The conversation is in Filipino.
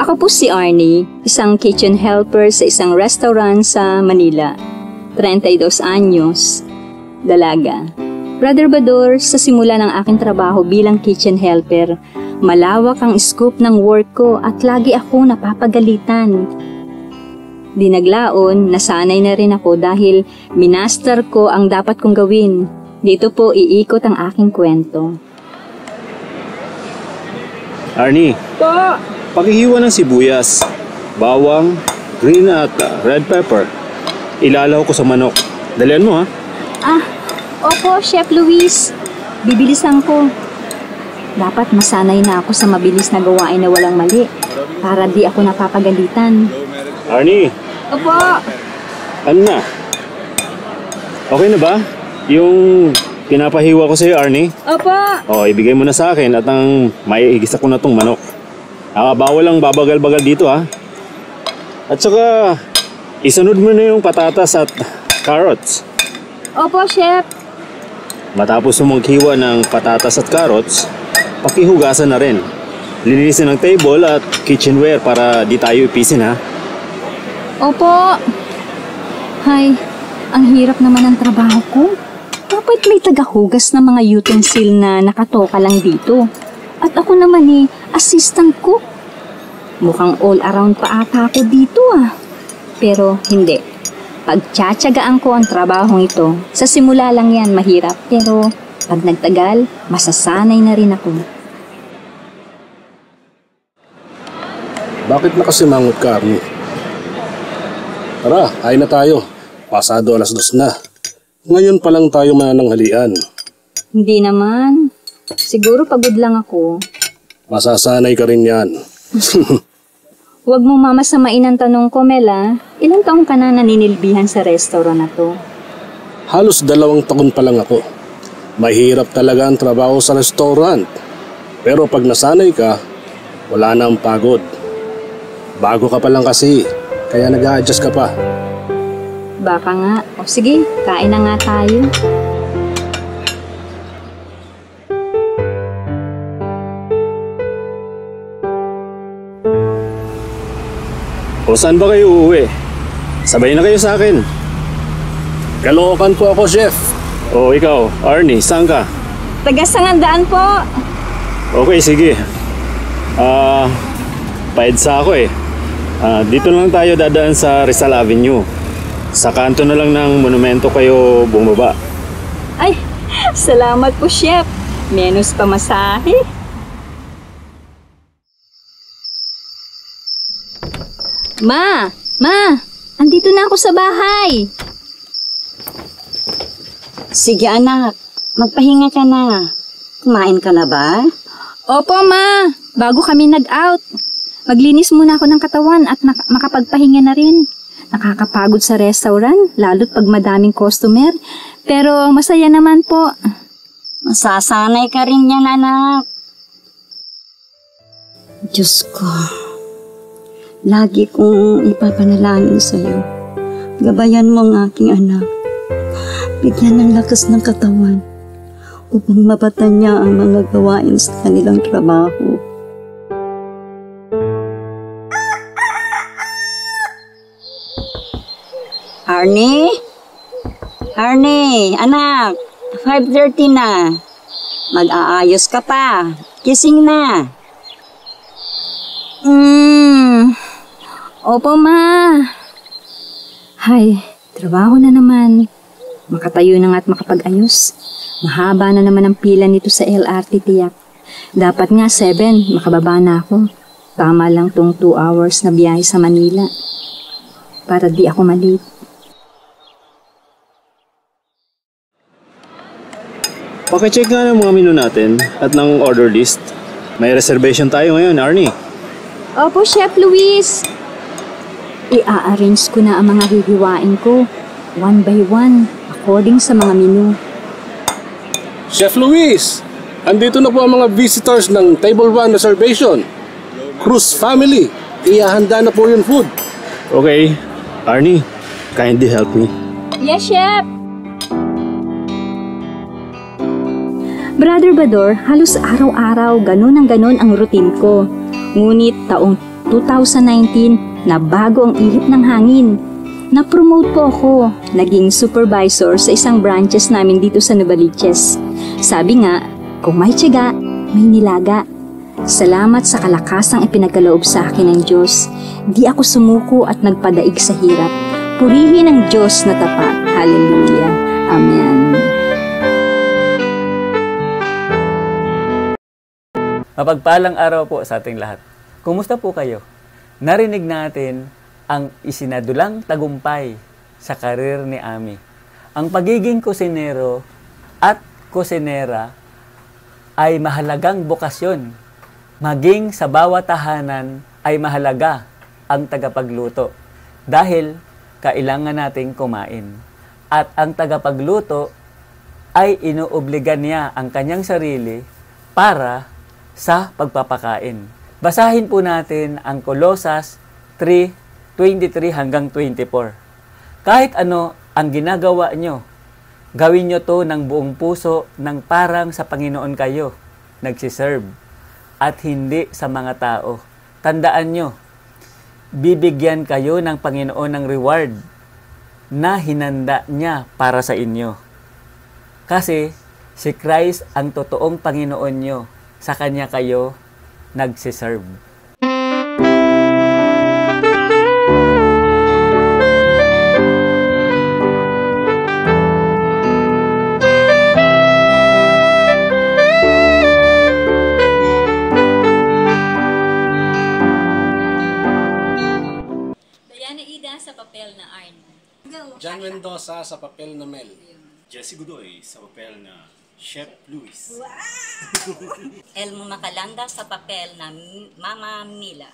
Ako po si Arnie, isang kitchen helper sa isang restaurant sa Manila. 32 anyos, dalaga. Brother Bador, sa simula ng aking trabaho bilang kitchen helper, malawak ang scope ng work ko at lagi ako napapagalitan. Dinaglaon, nasanay na rin ako dahil minaster ko ang dapat kong gawin. Dito po iikot ang aking kwento. Arnie, pakihiwa ng sibuyas, bawang, green at red pepper. Ilalaw ko sa manok. Dalian mo ha. Opo, Chef Luis. Bibilisan ko. Dapat masanay na ako sa mabilis na gawain na walang mali para di ako napapagalitan. Arnie. Opo. Ano na? Okay na ba? Yung pinapahiwa ko sa'yo, Arnie? Opo. Ibigay mo na sa akin at ang maiigisa ko na tong manok. Bawal lang babagal-bagal dito ha. At saka, isunod mo na yung patatas at carrots. Opo, Chef. Matapos mo maghiwa ng patatas at carrots, pakihugasan na rin. Linisin ang table at kitchenware para di tayo ipisin ha. Opo. Hay, ang hirap naman ng trabaho ko. Dapat may tagahugas ng mga utensil na nakatoka lang dito. At ako naman assistant cook. Mukhang all around pa ata ako dito Pero hindi. Pagtsatsagaan ko ang trabahong ito. Sa simula lang yan mahirap. Pero pag nagtagal, masasanay na rin ako. Bakit nakasimangot ka, Arnie? Tara, kain na tayo. Pasado 2:00 na. Ngayon pa lang tayo manananghalian. Hindi naman. Siguro pagod lang ako. Masasanay ka rin yan. Huwag mo mamasamain ang tanong ko, Mela. Ilang taong ka na naninilbihan sa restaurant na to? Halos 2 taon pa lang ako. Mahirap talaga ang trabaho sa restaurant. Pero pag nasanay ka, wala na ang pagod. Bago ka pa lang kasi, kaya nag-a-adjust ka pa. Baka nga. Sige, kain na nga tayo. Saan ba kayo uuwi? Sabay na kayo sa akin. Caloocan po ako, Chef. Ikaw, Arnie, saan ka? Taga-Sangandaan po. Okay, sige. Pa-EDSA ako dito lang tayo dadaan sa Rizal Avenue. Sa kanto na lang ng monumento kayo bumaba. Ay, salamat po, Chef. Menos pamasahe. Ma! Andito na ako sa bahay. Sige anak, magpahinga ka na. Kumain ka na ba? Opo, Ma. Bago kami nag-out. Maglinis muna ako ng katawan at makapagpahinga na rin. Nakakapagod sa restaurant, lalo't pag madaming customer. Pero masaya naman po. Masasanay ka rin yan, anak. Diyos ko, lagi kong ipapanalangin sa'yo. Gabayan mo ang aking anak. Bigyan ng lakas ng katawan upang mabatan niya ang mga gawain sa kanilang trabaho. Arnie, anak, 5:30 na. Mag-aayos ka pa. Kising na. Opo, Ma. Hay, trabaho na naman. Makatayo na nga at makapag-ayos. Mahaba na naman ang pila nito sa LRT tiyak. Dapat nga 7, makababa na ako. Tama lang tong 2 hours na biyahe sa Manila. Para di ako malate. Pakicheck nga ng mga menu natin at ng order list. May reservation tayo ngayon, Arnie. Opo, Chef Luis. I-arrange ko na ang mga hihiwain ko. 1 by 1, according sa mga menu. Chef Luis, andito na po ang mga visitors ng Table 1 reservation. Cruz family, ihahanda na po yung food. Okay, Arnie, kindly help me. Yes, Chef. Brother Bador, halos araw-araw ganun ang routine ko. Ngunit taong 2019 na bago ang ihip ng hangin. Na-promote po ako, naging supervisor sa isang branches namin dito sa Novaliches. Sabi nga, kung may tiyaga, may nilaga. Salamat sa kalakasang ipinagkaloob sa akin ng Diyos. Di ako sumuko at nagpadaig sa hirap. Purihin ang Diyos na tapat. Hallelujah. Amen. Mapagpalang araw po sa ating lahat. Kumusta po kayo? Narinig natin ang isinadulang tagumpay sa karir ni Ami. Ang pagiging kusinero at kusinera ay mahalagang bokasyon. Maging sa bawat tahanan ay mahalaga ang tagapagluto dahil kailangan nating kumain. At ang tagapagluto ay inuobligan niya ang kanyang sarili para sa pagpapakain. Basahin po natin ang Colosas 3:23 hanggang 24. Kahit ano ang ginagawa nyo, gawin nyo to ng buong puso ng parang sa Panginoon kayo nagsiserve at hindi sa mga tao. Tandaan nyo, bibigyan kayo ng Panginoon ng reward na hinanda niya para sa inyo. Kasi si Christ ang totoong Panginoon nyo, sa Kanya kayo nagsiserve. Diana Ida sa papel na Arn. John Mendoza sa papel na Mel. Jesse Godoy sa papel na Chef Luis. Elmo Macalanda sa papel na Mama Mila.